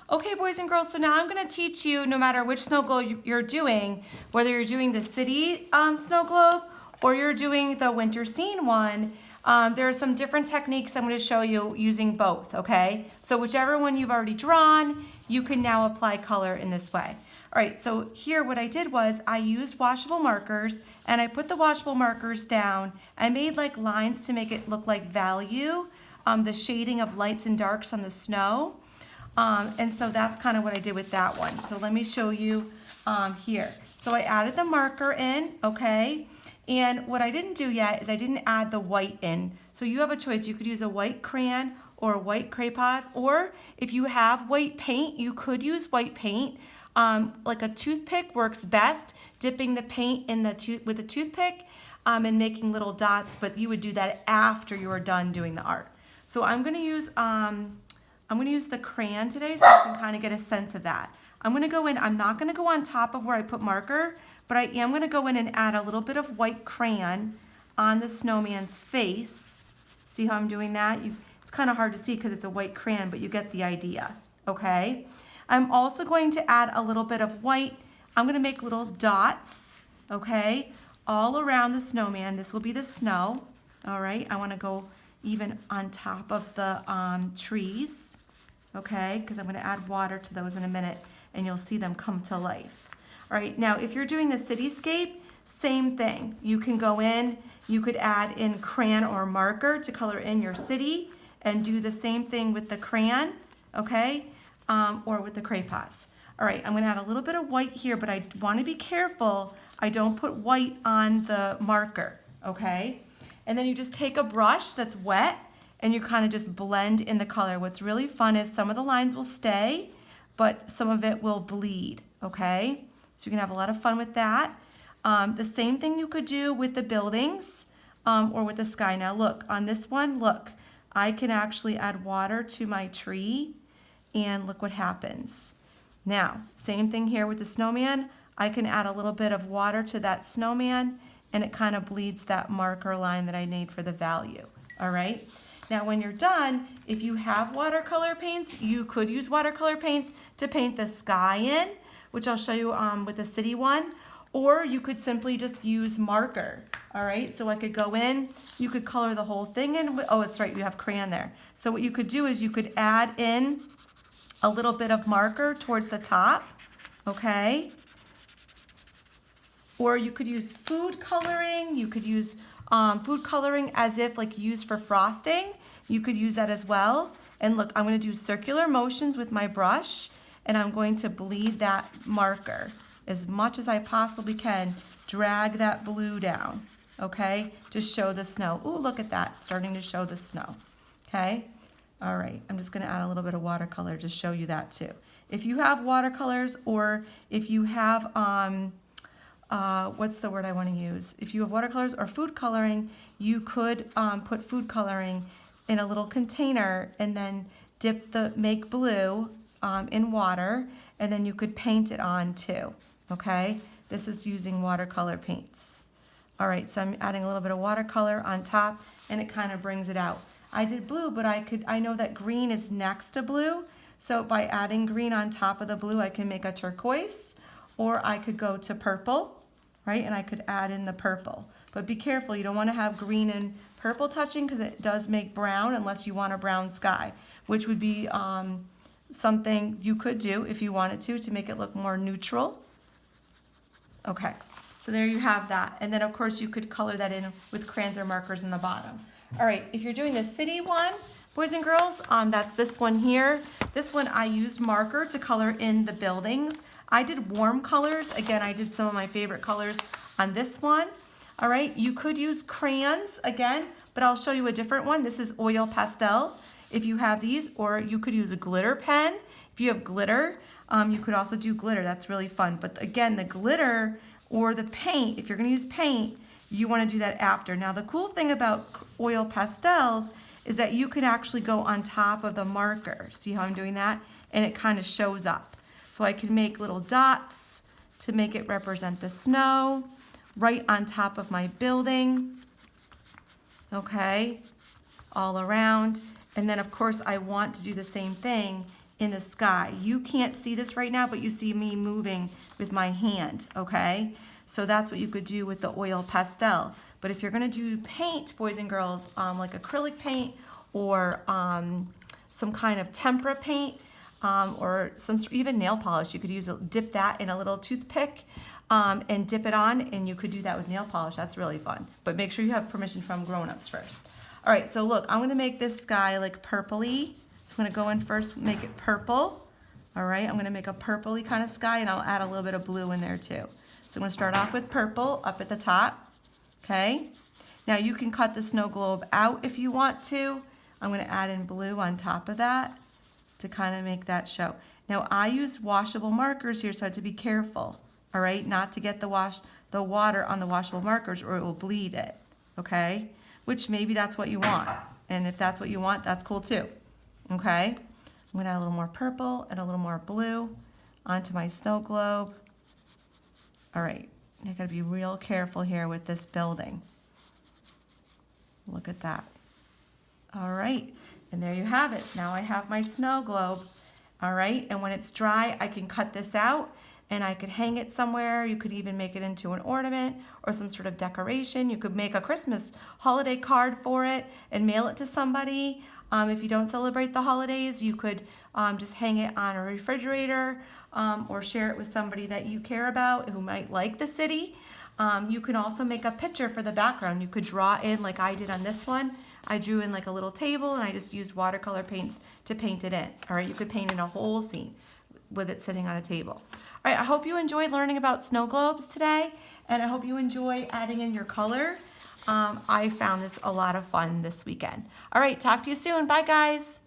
Okay, boys and girls, so now I'm going to teach you, no matter which snow globe you're doing, whether you're doing the city snow globe or you're doing the winter scene one, there are some different techniques I'm going to show you using both, okay? So whichever one you've already drawn, you can now apply color in this way. All right, so here what I did was I used washable markers and I put the washable markers down. I made like lines to make it look like value, the shading of lights and darks on the snow. And so that's kind of what I did with that one. So let me show you here. So I added the marker in, okay? And what I didn't do yet is I didn't add the white in. So you have a choice. You could use a white crayon or a white Crayola, or if you have white paint, you could use white paint. Like a toothpick works best, dipping the paint in the with a toothpick and making little dots, but you would do that after you are done doing the art. So I'm going to use the crayon today so you can kind of get a sense of that. I'm going to go in, I'm not going to go on top of where I put marker, but I am going to go in and add a little bit of white crayon on the snowman's face. See how I'm doing that? It's kind of hard to see because it's a white crayon, but you get the idea, okay? I'm also going to add a little bit of white. I'm going to make little dots, okay, all around the snowman. This will be the snow, all right? I want to go even on top of the trees, okay, because I'm going to add water to those in a minute and you'll see them come to life. All right, now if you're doing the cityscape, same thing. You can go in, you could add in crayon or marker to color in your city and do the same thing with the crayon, okay, or with the Crayola. All right, I'm going to add a little bit of white here, but I want to be careful I don't put white on the marker, okay? And then you just take a brush that's wet and you kind of just blend in the color. What's really fun is some of the lines will stay, but some of it will bleed, okay? So you can have a lot of fun with that. The same thing you could do with the buildings or with the sky. Now look, on this one, look, I can actually add water to my tree and look what happens. Now, same thing here with the snowman. I can add a little bit of water to that snowman and it kind of bleeds that marker line that I made for the value, all right? Now when you're done, if you have watercolor paints, you could use watercolor paints to paint the sky in, which I'll show you with the city one, or you could simply just use marker, all right? So I could go in, you could color the whole thing in. Oh, it's right, you have crayon there. So what you could do is you could add in a little bit of marker towards the top, okay? Or you could use food coloring. You could use food coloring as if like used for frosting. You could use that as well. And look, I'm going to do circular motions with my brush and I'm going to bleed that marker as much as I possibly can. Drag that blue down, okay, to show the snow. Ooh, look at that, starting to show the snow, okay? All right, I'm just going to add a little bit of watercolor to show you that too. If you have watercolors or if you have what's the word I want to use? If you have watercolors or food coloring, you could put food coloring in a little container and then dip the make blue in water, and then you could paint it on too, okay? This is using watercolor paints. All right, so I'm adding a little bit of watercolor on top and it kind of brings it out. I did blue, but I know that green is next to blue, so by adding green on top of the blue, I can make a turquoise, or I could go to purple, right? And I could add in the purple. But be careful, you don't want to have green and purple touching because it does make brown unless you want a brown sky, which would be something you could do if you wanted to make it look more neutral. Okay, so there you have that. And then of course you could color that in with crayons or markers in the bottom. All right, if you're doing the city one, boys and girls, that's this one here. This one I used marker to color in the buildings. I did warm colors. Again, I did some of my favorite colors on this one. All right, you could use crayons again, but I'll show you a different one. This is oil pastel, if you have these, or you could use a glitter pen. If you have glitter, you could also do glitter. That's really fun. But again, the glitter or the paint, if you're gonna use paint, you wanna do that after. Now, the cool thing about oil pastels is that you can actually go on top of the marker. See how I'm doing that? And it kind of shows up. So I can make little dots to make it represent the snow right on top of my building, okay, all around. And then of course I want to do the same thing in the sky. You can't see this right now, but you see me moving with my hand, okay? So that's what you could do with the oil pastel. But if you're gonna do paint, boys and girls, like acrylic paint or some kind of tempera paint, or even nail polish, you could dip that in a little toothpick and dip it on, and you could do that with nail polish. That's really fun. But make sure you have permission from grown-ups first. All right, so look, I'm gonna make this sky like purpley. So I'm gonna go in first, make it purple. All right, I'm gonna make a purpley kind of sky, and I'll add a little bit of blue in there too. So I'm gonna start off with purple up at the top, okay? Now you can cut the snow globe out if you want to. I'm gonna add in blue on top of that to kind of make that show. Now I use washable markers here, so I have to be careful, all right? Not to get the water on the washable markers or it will bleed it, okay? Which maybe that's what you want. And if that's what you want, that's cool too, okay? I'm gonna add a little more purple and a little more blue onto my snow globe. All right, I gotta be real careful here with this building. Look at that. All right, and there you have it. Now I have my snow globe. All right, and when it's dry, I can cut this out and I could hang it somewhere. You could even make it into an ornament or some sort of decoration. You could make a Christmas holiday card for it and mail it to somebody. If you don't celebrate the holidays, you could just hang it on a refrigerator or share it with somebody that you care about who might like the city. You can also make a picture for the background. You could draw in like I did on this one. I drew in like a little table and I just used watercolor paints to paint it in. All right, you could paint in a whole scene with it sitting on a table. All right, I hope you enjoyed learning about snow globes today, and I hope you enjoy adding in your color. I found this a lot of fun this weekend. All right, talk to you soon. Bye, guys.